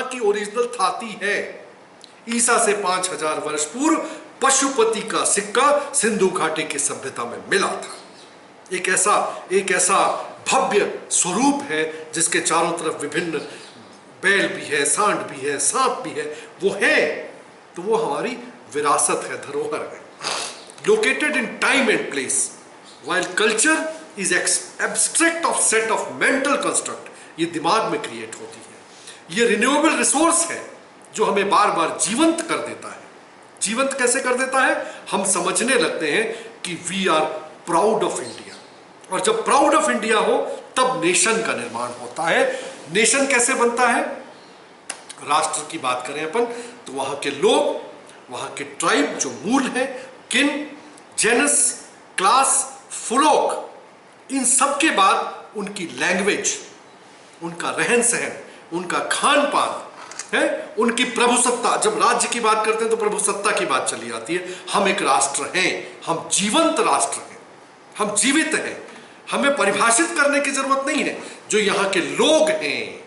की ओरिजिनल थाती है। ईसा से 5000 वर्ष पूर्व पशुपति का सिक्का सिंधु घाटी की सभ्यता में मिला था। एक ऐसा भव्य स्वरूप है जिसके चारों तरफ विभिन्न बैल भी है, सांड भी है, सांप भी है, वो है। तो वो हमारी विरासत है, धरोहर है। Located in time and place, while culture is abstract of set of mental construct, ये दिमाग में क्रिएट होती है। ये रिन्यूएबल रिसोर्स है जो हमें बार बार जीवंत कर देता है। जीवंत कैसे कर देता है? हम समझने लगते हैं कि we are proud of India, और जब प्राउड ऑफ इंडिया हो तब नेशन का निर्माण होता है। नेशन कैसे बनता है? राष्ट्र की बात करें अपन तो वहां के लोग, वहां के ट्राइब जो मूल है, किन, जेनस, क्लास, फुलोक, इन सब के बाद उनकी लैंग्वेज, उनका रहन सहन, उनका खान पान है, उनकी प्रभुसत्ता। जब राज्य की बात करते हैं तो प्रभुसत्ता की बात चली आती है। हम एक राष्ट्र हैं, हम जीवंत राष्ट्र हैं, हम जीवित हैं। हमें परिभाषित करने की जरूरत नहीं है। जो यहाँ के लोग हैं,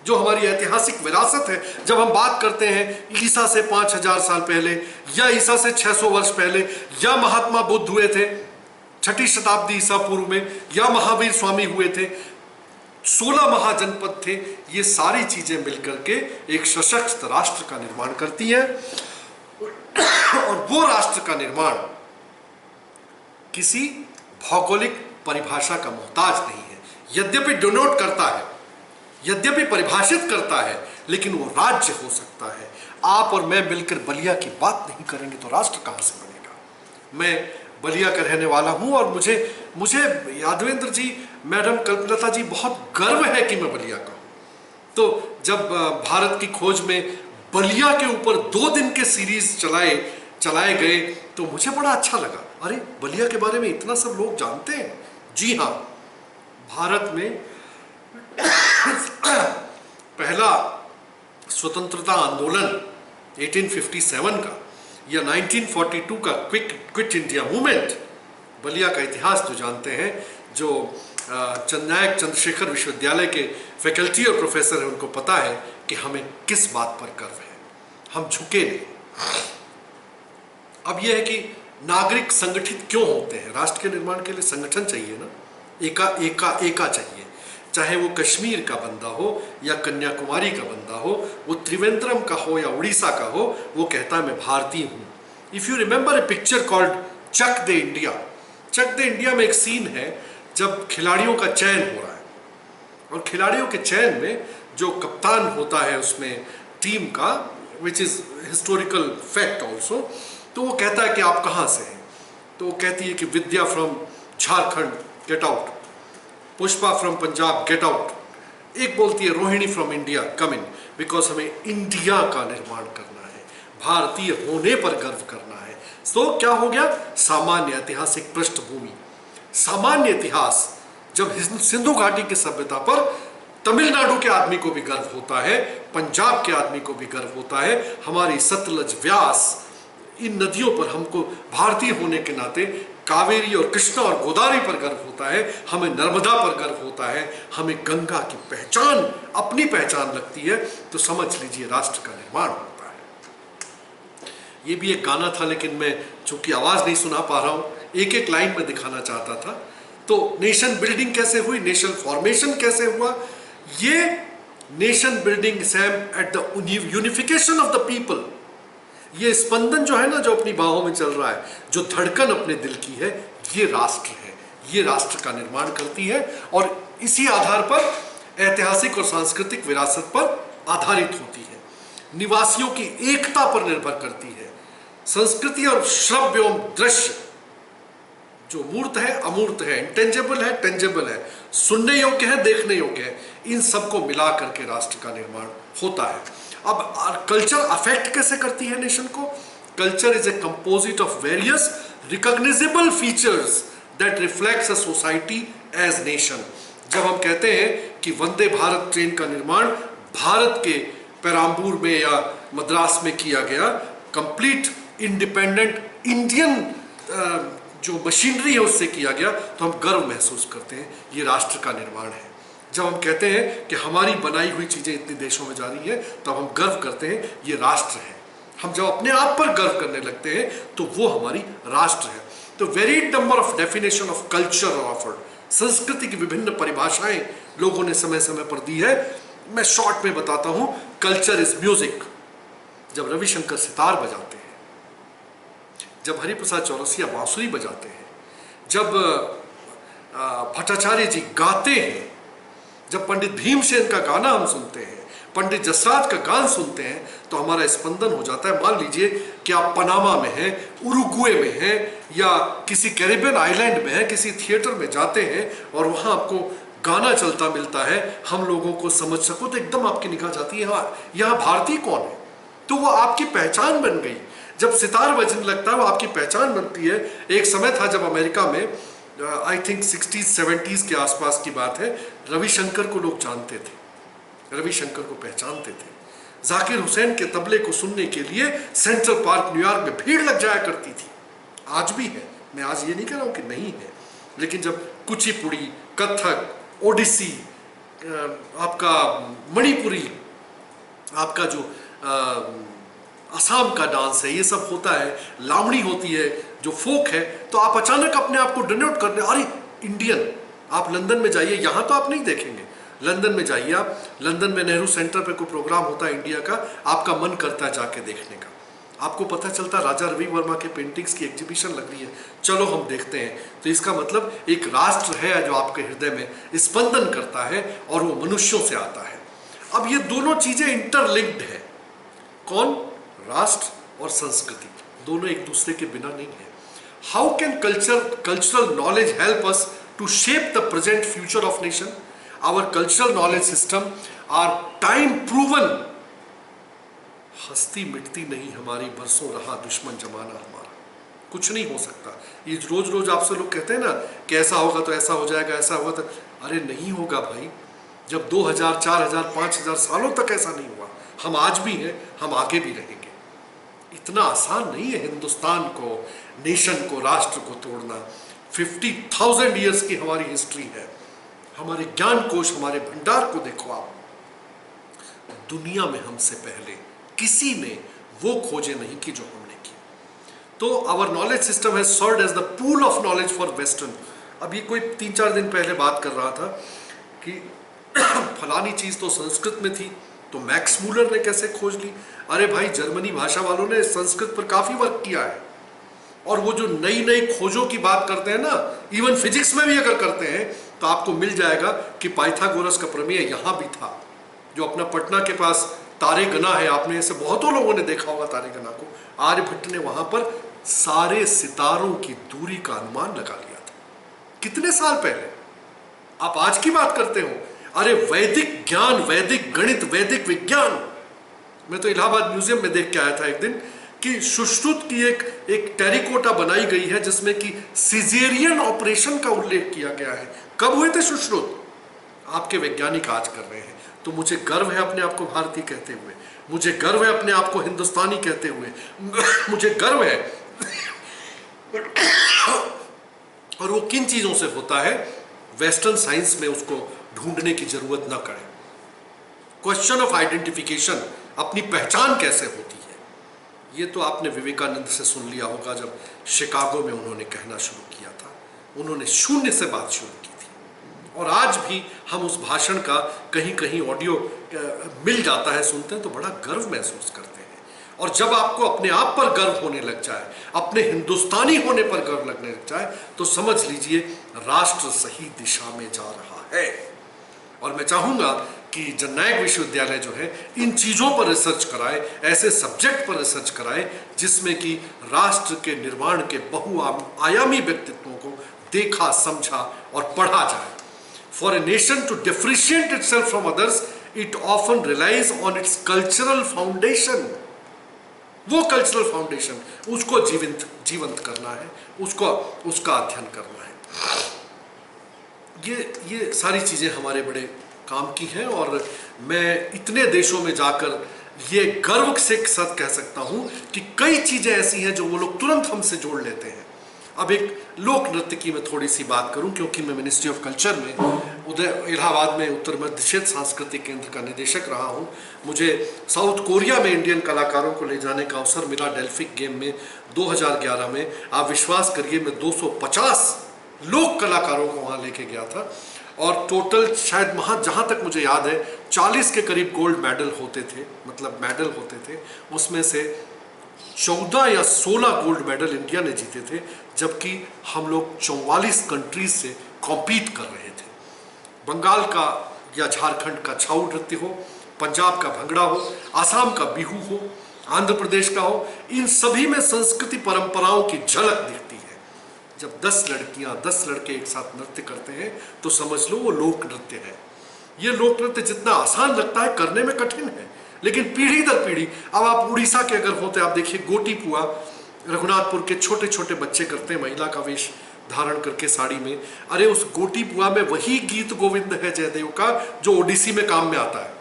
जो हमारी ऐतिहासिक विरासत है, जब हम बात करते हैं ईसा से 5000 साल पहले, या ईसा से 600 वर्ष पहले, या महात्मा बुद्ध हुए थे 6ठी शताब्दी ईसा पूर्व में, या महावीर स्वामी हुए थे, 16 महाजनपद थे, ये सारी चीजें मिलकर के एक सशक्त राष्ट्र का निर्माण करती हैं। और वो राष्ट्र का निर्माण किसी भौगोलिक परिभाषा का मोहताज नहीं है। यद्यपि डिनोट करता है, यद्यपि परिभाषित करता है, लेकिन वो राज्य हो सकता है। आप और मैं मिलकर बलिया की बात नहीं करेंगे तो राष्ट्र कहां से बनेगा? मैं बलिया का रहने वाला हूं और मुझे यादवेंद्र जी, मैडम कल्पलता जी, बहुत गर्व है कि मैं बलिया का हूं। तो जब भारत की खोज में बलिया के ऊपर 2 दिन के सीरीज चलाए गए तो मुझे बड़ा अच्छा लगा। अरे, बलिया के बारे में इतना सब लोग जानते हैं। जी हाँ, भारत में पहला स्वतंत्रता आंदोलन 1857 का या 1942 का क्विट इंडिया मूवमेंट, बलिया का इतिहास जो जानते हैं, जो जननायक चंद्रशेखर विश्वविद्यालय के फैकल्टी और प्रोफेसर हैं, उनको पता है कि हमें किस बात पर गर्व है। हम झुके नहीं। अब यह है कि नागरिक संगठित क्यों होते हैं? राष्ट्र के निर्माण के लिए संगठन चाहिए ना, एका चाहिए। चाहे वो कश्मीर का बंदा हो या कन्याकुमारी का बंदा हो, वो त्रिवेंद्रम का हो या उड़ीसा का हो, वो कहता है मैं भारतीय हूँ। If you remember a picture called Chak De India, Chak De India में एक सीन है जब खिलाड़ियों का चयन हो रहा है, और खिलाड़ियों के चयन में जो कप्तान होता है उसमें टीम का, which is historical fact also, तो वो कहता है कि आप कहाँ से हैं? तो वो कहती है कि Vidya from Jharkhand, get out. Pushpa from Punjab, get out. एक बोलती है Rohini from India, come in, because हमें इंडिया का निर्माण करना है, भारतीय होने पर गर्व करना है। तो क्या हो गया? सामान्य ऐतिहासिक पृष्ठभूमि, सामान्य इतिहास। जब सिंधु घाटी की सभ्यता पर तमिलनाडु के आदमी को भी गर्व होता है, पंजाब के आदमी को भी गर्व होता है। हमारी सतलज, व्यास, इन नदियों पर हमको भारतीय होने के नाते कावेरी और कृष्णा और गोदावरी पर गर्व होता है, हमें नर्मदा पर गर्व होता है, हमें गंगा की पहचान, अपनी पहचान लगती है। तो समझ लीजिए राष्ट्र का निर्माण होता है। ये भी एक गाना था, लेकिन मैं चूंकि आवाज नहीं सुना पा रहा हूं, एक लाइन में दिखाना चाहता था। तो नेशन बिल्डिंग कैसे हुई, नेशन फॉर्मेशन कैसे हुआ? ये nation building Sam at the unification of the people, ये स्पंदन जो है ना, जो अपनी बाहों में चल रहा है, जो धड़कन अपने दिल की है, ये राष्ट्र है, ये राष्ट्र का निर्माण करती है। और इसी आधार पर ऐतिहासिक और सांस्कृतिक विरासत पर आधारित होती है, निवासियों की एकता पर निर्भर करती है। संस्कृति और श्रव्य एवं दृश्य, जो मूर्त है, अमूर्त है, इंटेंजेबल है, टेंजेबल है, सुनने योग्य है, देखने योग्य है, इन सबको मिला करके राष्ट्र का निर्माण होता है। अब कल्चर अफेक्ट कैसे करती है नेशन को? Culture is a composite of various recognisable features that reflects a society as nation. जब हम कहते हैं कि वंदे भारत ट्रेन का निर्माण भारत के पेराम्बूर में या मद्रास में किया गया, कंप्लीट इंडिपेंडेंट इंडियन जो मशीनरी है उससे किया गया, तो हम गर्व महसूस करते हैं, ये राष्ट्र का निर्माण है। जब हम कहते हैं कि हमारी बनाई हुई चीज़ें इतने देशों में जा रही हैं, तब हम गर्व करते हैं ये राष्ट्र है। हम जब अपने आप पर गर्व करने लगते हैं तो वो हमारी राष्ट्र है। तो varied number of definition of culture offered, संस्कृति की विभिन्न परिभाषाएं लोगों ने समय समय पर दी है। मैं शॉर्ट में बताता हूं। कल्चर इज म्यूजिक, जब रविशंकर सितार बजाते हैं, जब हरिप्रसाद चौरसिया बांसुरी बजाते हैं, जब भट्टाचार्य जी गाते हैं, जब पंडित भीमसेन का गाना हम सुनते हैं, पंडित जसराज का गान सुनते हैं, तो हमारा स्पंदन हो जाता है। मान लीजिए कि आप पनामा में हैं, उरुग्वे में हैं, या किसी कैरिबियन आइलैंड में हैं, किसी थिएटर में जाते हैं और वहाँ आपको गाना चलता मिलता है, हम लोगों को समझ सको, तो एकदम आपकी निगाह जाती है हाँ यहाँ भारतीय कौन है, तो वो आपकी पहचान बन गई। जब सितार बजने लगता है वो आपकी पहचान बनती है। एक समय था जब अमेरिका में आई थिंक 60s-70s के आसपास की बात है, रविशंकर को लोग जानते थे, रविशंकर को पहचानते थे। जाकिर हुसैन के तबले को सुनने के लिए सेंट्रल पार्क न्यूयॉर्क में भीड़ लग जाया करती थी। आज भी है, मैं आज ये नहीं कह रहा हूँ कि नहीं है, लेकिन जब कुचिपुड़ी, कथक, ओडिसी, आपका मणिपुरी, आपका जो असम का डांस है, ये सब होता है, लावणी होती है, जो फोक है, तो आप अचानक अपने आप को डिनोट करने, अरे इंडियन। आप लंदन में जाइए, यहाँ तो आप नहीं देखेंगे, लंदन में जाइए आप, लंदन में नेहरू सेंटर पे कोई प्रोग्राम होता है इंडिया का, आपका मन करता है जाके देखने का। आपको पता चलता राजा रवि वर्मा के पेंटिंग्स की एग्जीबिशन लग रही है, चलो हम देखते हैं। तो इसका मतलब एक राष्ट्र है जो आपके हृदय में स्पंदन करता है और वो मनुष्यों से आता है। अब ये दोनों चीजें इंटरलिंक्ड है। कौन? राष्ट्र और संस्कृति, दोनों एक दूसरे के बिना नहीं है। How can cultural knowledge help us to shape the present future of nation? Our cultural knowledge system are time proven. हस्ती मिटती नहीं हमारी, बरसों रहा दुश्मन जमाना हमारा, कुछ नहीं हो सकता। ये रोज रोज आपसे लोग कहते हैं ना कि ऐसा होगा तो ऐसा हो जाएगा, ऐसा होगा तो, अरे नहीं होगा भाई। जब 2000, 4000, 5000 सालों तक ऐसा नहीं हुआ, हम आज भी हैं, हम आगे भी रहेंगे। इतना आसान नहीं है हिंदुस्तान को, नेशन को, राष्ट्र को तोड़ना। 50,000 ईयर्स की हमारी हिस्ट्री है। हमारे ज्ञान कोश, हमारे भंडार को देखो आप, दुनिया में हमसे पहले किसी ने वो खोजे नहीं की जो हमने की। तो our knowledge system has served as the pool of knowledge for western. अभी कोई 3-4 दिन पहले बात कर रहा था कि फलानी चीज तो संस्कृत में थी, तो मैक्स मूलर ने कैसे खोज ली? अरे भाई, जर्मनी भाषा वालों ने संस्कृत पर काफी वर्क किया है। और वो जो नई नई खोजों की बात करते हैं ना, इवन फिजिक्स में भी अगर करते हैं, तो आपको मिल जाएगा कि पाइथागोरस का प्रमेय यहां भी था। जो अपना पटना के पास तारे गना है, आपने ऐसे बहुतों लोगों ने देखा होगा तारे गना को, आर्यभट्ट ने वहां पर सारे सितारों की दूरी का अनुमान लगा लिया था। कितने साल पहले? आप आज की बात करते हो, अरे वैदिक ज्ञान, वैदिक गणित, वैदिक विज्ञान। मैं तो इलाहाबाद म्यूजियम में देख के आया था एक दिन कि सुश्रुत की एक टेरिकोटा बनाई गई है जिसमें कि सिजेरियन ऑपरेशन का उल्लेख किया गया है। कब हुए थे सुश्रुत? आपके वैज्ञानिक आज कर रहे हैं। तो मुझे गर्व है अपने आप को भारतीय कहते हुए, मुझे गर्व है अपने आप को हिंदुस्तानी कहते हुए, मुझे गर्व है। और वो किन चीजों से होता है? वेस्टर्न साइंस में उसको ढूंढने की जरूरत ना करें। क्वेश्चन ऑफ आइडेंटिफिकेशन, अपनी पहचान कैसे होती है, ये तो आपने विवेकानंद से सुन लिया होगा। जब शिकागो में उन्होंने कहना शुरू किया था, उन्होंने शून्य से बात शुरू की थी। और आज भी हम उस भाषण का कहीं कहीं ऑडियो मिल जाता है, सुनते हैं तो बड़ा गर्व महसूस करते हैं। और जब आपको अपने आप पर गर्व होने लग जाए, अपने हिंदुस्तानी होने पर गर्व लगने लग जाए, तो समझ लीजिए राष्ट्र सही दिशा में जा रहा है। और मैं चाहूंगा कि जननायक विश्वविद्यालय जो है इन चीज़ों पर रिसर्च कराए, ऐसे सब्जेक्ट पर रिसर्च कराए जिसमें कि राष्ट्र के निर्माण के बहुआयामी व्यक्तित्वों को देखा, समझा और पढ़ा जाए। For a nation to differentiate itself from others, it often relies on its cultural foundation. वो कल्चरल फाउंडेशन, उसको जीवंत करना है, उसका अध्ययन करना है। ये सारी चीज़ें हमारे बड़े काम की हैं। और मैं इतने देशों में जाकर ये गर्व से साथ कह सकता हूँ कि कई चीज़ें ऐसी हैं जो वो लोग तुरंत हमसे जोड़ लेते हैं। अब एक लोक नृत्य की मैं थोड़ी सी बात करूं, क्योंकि मैं मिनिस्ट्री ऑफ कल्चर में इलाहाबाद में उत्तर मध्य क्षेत्र सांस्कृतिक केंद्र का निदेशक रहा हूं। मुझे साउथ कोरिया में इंडियन कलाकारों को ले जाने का अवसर मिला डेल्फिक गेम में 2011 में। आप विश्वास करिए मैं 250 लोक कलाकारों को वहां लेके गया था, और टोटल शायद वहाँ जहाँ तक मुझे याद है 40 के करीब गोल्ड मेडल होते थे, मतलब मेडल होते थे। उसमें से 14 या 16 गोल्ड मेडल इंडिया ने जीते थे, जबकि हम लोग 44 कंट्रीज से कॉम्पीट कर रहे थे। बंगाल का या झारखंड का छाऊ नृत्य हो, पंजाब का भंगड़ा हो, आसाम का बिहू हो, आंध्र प्रदेश का हो, इन सभी में संस्कृति परंपराओं की झलक दिखती है। जब 10 लड़कियां 10 लड़के एक साथ नृत्य करते हैं तो समझ लो वो लोक नृत्य है। ये लोक नृत्य जितना आसान लगता है करने में कठिन है, लेकिन पीढ़ी दर पीढ़ी। अब आप उड़ीसा के अगर होते, आप देखिए गोटी पुआ रघुनाथपुर के छोटे छोटे बच्चे करते हैं, महिला का वेश धारण करके साड़ी में। अरे उस गोटी पुआ में वही गीत गोविंद है जयदेव का जो ओडिसी में काम में आता है।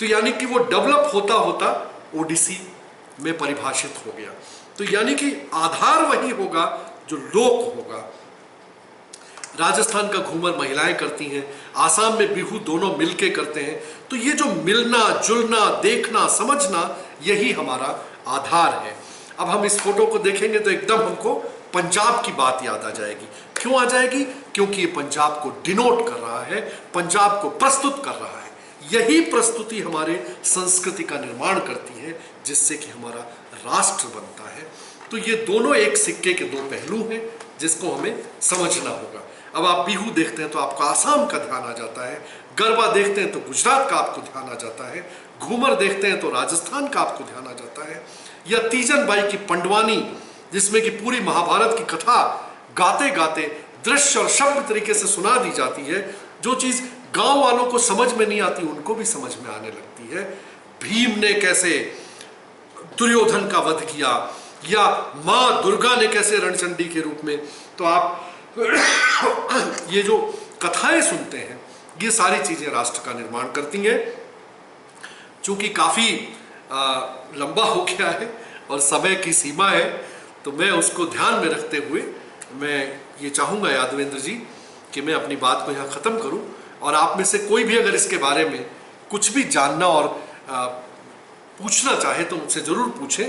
तो यानी कि वो डेवलप होता होता ओडिसी में परिभाषित हो गया। तो यानी कि आधार वही होगा जो लोक होगा। राजस्थान का घूमर महिलाएं करती हैं, आसाम में बिहू दोनों मिलके करते हैं। तो ये जो मिलना जुलना देखना समझना यही हमारा आधार है। अब हम इस फोटो को देखेंगे तो एकदम हमको पंजाब की बात याद आ जाएगी। क्यों आ जाएगी? क्योंकि ये पंजाब को डिनोट कर रहा है, पंजाब को प्रस्तुत कर रहा है। यही प्रस्तुति हमारे संस्कृति का निर्माण करती है, जिससे कि हमारा राष्ट्र बनता है। तो ये दोनों एक सिक्के के दो पहलू हैं जिसको हमें समझना होगा। अब आप बिहू देखते हैं तो आपको आसाम का ध्यान आ जाता है, गरबा देखते हैं तो गुजरात का आपको ध्यान आ जाता है, घूमर देखते हैं तो राजस्थान का आपको ध्यान आ जाता है, या तीजन बाई की पंडवानी जिसमें कि पूरी महाभारत की कथा गाते गाते दृश्य और शब्द तरीके से सुना दी जाती है। जो चीज गांव वालों को समझ में नहीं आती उनको भी समझ में आने लगती है। भीम ने कैसे दुर्योधन का वध किया, या मां दुर्गा ने कैसे रणचंडी के रूप में। तो आप ये जो कथाएं सुनते हैं, ये सारी चीजें राष्ट्र का निर्माण करती हैं। चूंकि काफी लंबा हो गया है और समय की सीमा है, तो मैं उसको ध्यान में रखते हुए मैं ये चाहूंगा यादवेंद्र जी कि मैं अपनी बात को यहाँ ख़त्म करूं। और आप में से कोई भी अगर इसके बारे में कुछ भी जानना और पूछना चाहे तो मुझसे ज़रूर पूछें।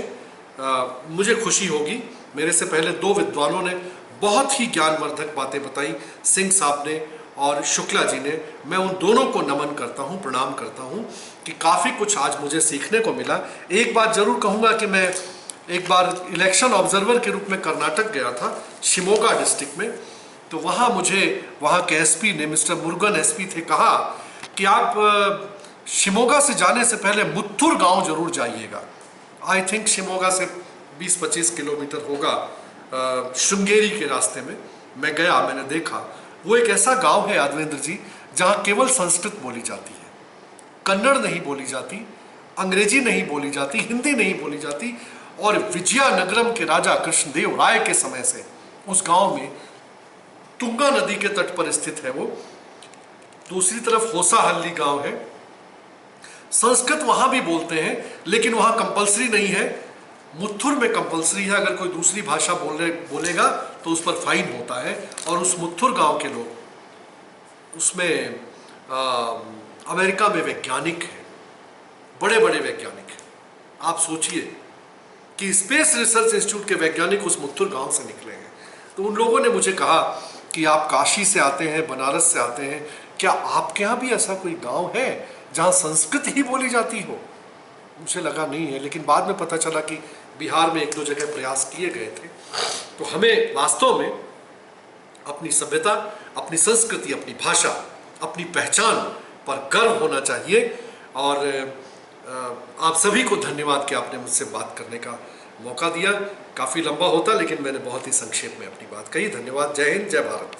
मुझे खुशी होगी। मेरे से पहले दो विद्वानों ने बहुत ही ज्ञानवर्धक बातें बताई, सिंह साहब ने और शुक्ला जी ने। मैं उन दोनों को नमन करता हूँ, प्रणाम करता हूँ कि काफ़ी कुछ आज मुझे सीखने को मिला। एक बात ज़रूर कहूँगा कि मैं एक बार इलेक्शन ऑब्जर्वर के रूप में कर्नाटक गया था, शिमोगा डिस्ट्रिक्ट में। तो वहाँ मुझे वहाँ के एसपी ने, मिस्टर मुरुगन एसपी थे, कहा कि आप शिमोगा से जाने से पहले मुत्थुर गांव जरूर जाइएगा। आई थिंक शिमोगा से 20-25 किलोमीटर होगा श्रृंगेरी के रास्ते में। मैं गया, मैंने देखा वो एक ऐसा गांव है यादवेंद्र जी जहाँ केवल संस्कृत बोली जाती है, कन्नड़ नहीं बोली जाती, अंग्रेजी नहीं बोली जाती, हिंदी नहीं बोली जाती। और विजयनगरम के राजा कृष्णदेव राय के समय से उस गांव में तुंगा नदी के तट पर स्थित है वो। दूसरी तरफ होसाहल्ली गांव है। संस्कृत वहां भी बोलते हैं, लेकिन वहां कंपलसरी नहीं है। मुत्थुर में कंपलसरी है। अगर कोई दूसरी भाषा बोलेगा तो उस पर फाइन होता है। और उस मुत्थुर गांव के लोग, उसमें अमेरिका में वैज्ञानिक हैं, बड़े बड़े वैज्ञानिक हैं। आप सोचिए कि स्पेस रिसर्च इंस्टीट्यूट के वैज्ञानिक उस मुत्थुर गांव से निकले हैं। तो उन लोगों ने मुझे कहा कि आप काशी से आते हैं, बनारस से आते हैं, क्या आपके यहाँ भी ऐसा कोई गांव है जहाँ संस्कृत ही बोली जाती हो? मुझे लगा नहीं है, लेकिन बाद में पता चला कि बिहार में 1-2 जगह प्रयास किए गए थे। तो हमें वास्तव में अपनी सभ्यता, अपनी संस्कृति, अपनी भाषा, अपनी पहचान पर गर्व होना चाहिए। और आप सभी को धन्यवाद कि आपने मुझसे बात करने का मौका दिया। काफ़ी लंबा होता, लेकिन मैंने बहुत ही संक्षेप में अपनी बात कही। धन्यवाद। जय हिंद, जय भारत।